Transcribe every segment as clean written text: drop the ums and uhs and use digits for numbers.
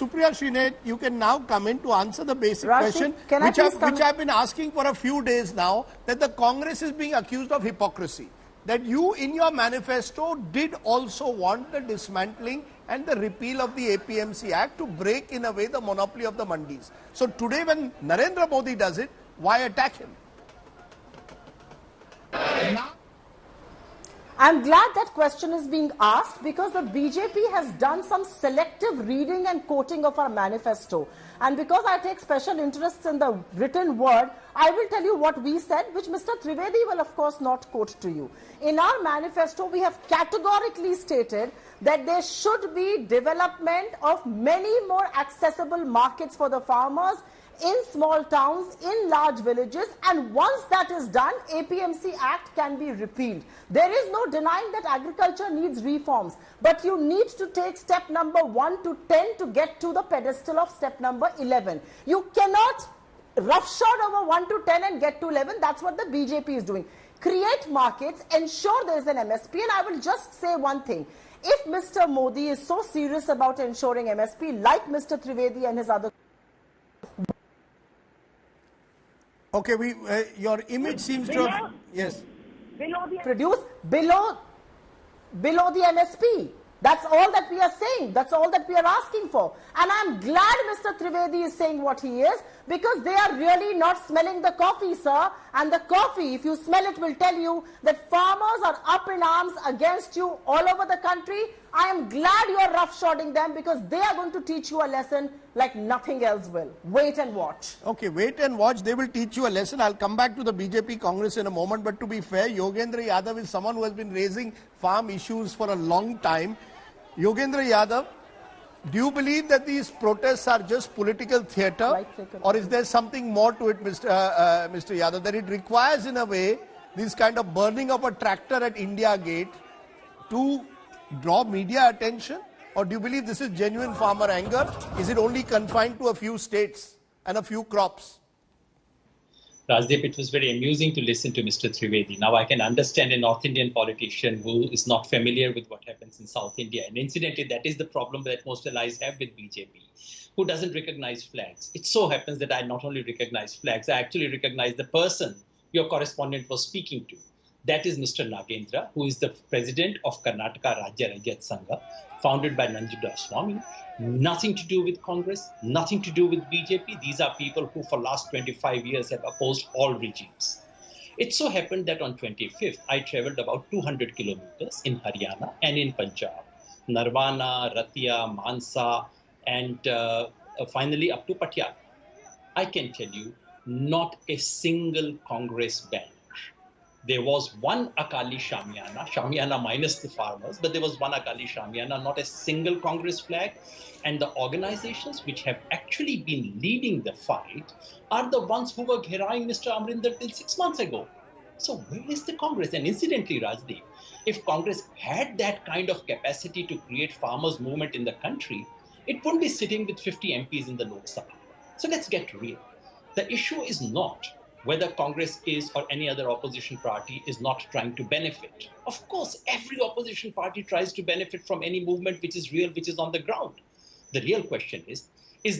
Supriya Srinath, you can now come in to answer the basic Rajdeep, question, which I've been asking for a few days now, that the Congress is being accused of hypocrisy. That you, in your manifesto, did also want the dismantling and the repeal of the APMC Act to break, in a way, the monopoly of the Mandis. So today, when Narendra Modi does it, why attack him? I'm glad that question is being asked because the BJP has done some selective reading and quoting of our manifesto. And because I take special interests in the written word, I will tell you what we said, which Mr. Trivedi will of course not quote to you. In our manifesto, we have categorically stated that there should be development of many more accessible markets for the farmers in small towns, in large villages, and once that is done, APMC Act can be repealed. There is no denying that agriculture needs reforms, but you need to take step number 1 to 10 to get to the pedestal of step number 11. You cannot roughshod over 1 to 10 and get to 11. That's what the BJP is doing. Create markets, ensure there is an MSP, and I will just say one thing. If Mr. Modi is so serious about ensuring MSP, like Mr. Trivedi and his other... Okay, your image seems to have... Yes. Produce below the MSP. That's all that we are saying. That's all that we are asking for. And I'm glad Mr. Trivedi is saying what he is, because they are really not smelling the coffee, sir. And the coffee, if you smell it, will tell you that farmers are up in arms against you all over the country. I am glad you are roughshodding them, because they are going to teach you a lesson like nothing else will. Wait and watch. Okay, wait and watch. They will teach you a lesson. I'll come back to the BJP Congress in a moment. But to be fair, Yogendra Yadav is someone who has been raising farm issues for a long time. Yogendra Yadav, do you believe that these protests are just political theatre, or is there something more to it, Mr. Yadav, that it requires, in a way, this kind of burning of a tractor at India Gate to draw media attention? Or do you believe this is genuine farmer anger? Is it only confined to a few states and a few crops? Rajdeep, it was very amusing to listen to Mr. Trivedi. Now I can understand a North Indian politician who is not familiar with what happens in South India. And incidentally, that is the problem that most allies have with BJP, who doesn't recognize flags. It so happens that I not only recognize flags, I actually recognize the person your correspondent was speaking to. That is Mr. Nagendra, who is the president of Karnataka Rajya Rajyat Sangha, founded by Nanjuda Swami. Nothing to do with Congress, nothing to do with BJP. These are people who for last 25 years have opposed all regimes. It so happened that on 25th, I traveled about 200 kilometers in Haryana and in Punjab, Narwana, Ratia, Mansa, and finally up to Patiala. I can tell you, not a single Congress banner. There was one Akali Shamiana minus the farmers, but there was one Akali Shamiana, not a single Congress flag. And the organizations which have actually been leading the fight are the ones who were gheraiing Mr. Amrinder till 6 months ago. So where is the Congress? And incidentally, Rajdeep, if Congress had that kind of capacity to create farmers' movement in the country, it wouldn't be sitting with 50 MPs in the Lok Sabha. So let's get real. The issue is not whether Congress is or any other opposition party is not trying to benefit. Of course, every opposition party tries to benefit from any movement which is real, which is on the ground. The real question is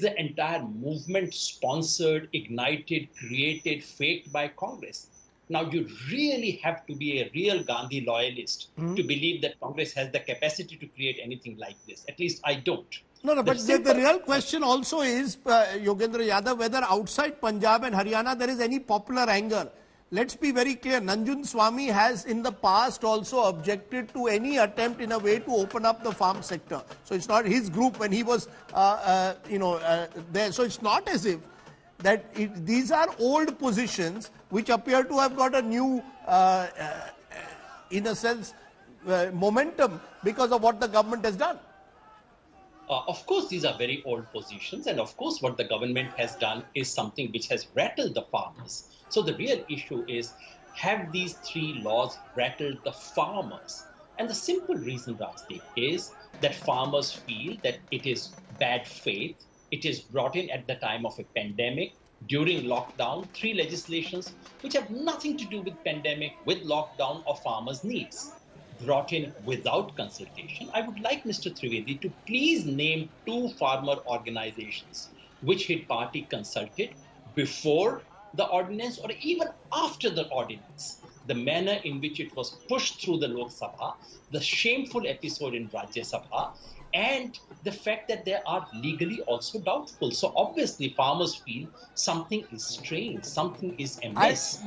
the entire movement sponsored, ignited, created, faked by Congress? Now, you really have to be a real Gandhi loyalist to believe that Congress has the capacity to create anything like this. At least I don't. No, but the real question also is, Yogendra Yadav, whether outside Punjab and Haryana there is any popular anger. Let's be very clear, Nanjun Swami has in the past also objected to any attempt in a way to open up the farm sector. So it's not his group when he was, there. So it's not as if that these are old positions which appear to have got a new, in a sense, momentum because of what the government has done. Of course, these are very old positions. And of course, what the government has done is something which has rattled the farmers. So the real issue is, have these three laws rattled the farmers? And the simple reason, Rajdeep, is that farmers feel that it is bad faith. It is brought in at the time of a pandemic, during lockdown, three legislations which have nothing to do with pandemic, with lockdown or farmers' needs. brought in without consultation. I would like Mr. Trivedi to please name 2 farmer organizations which his party consulted before the ordinance or even after the ordinance. The manner in which it was pushed through the Lok Sabha, the shameful episode in Rajya Sabha, and the fact that they are legally also doubtful. So obviously farmers feel something is strange, something is amiss.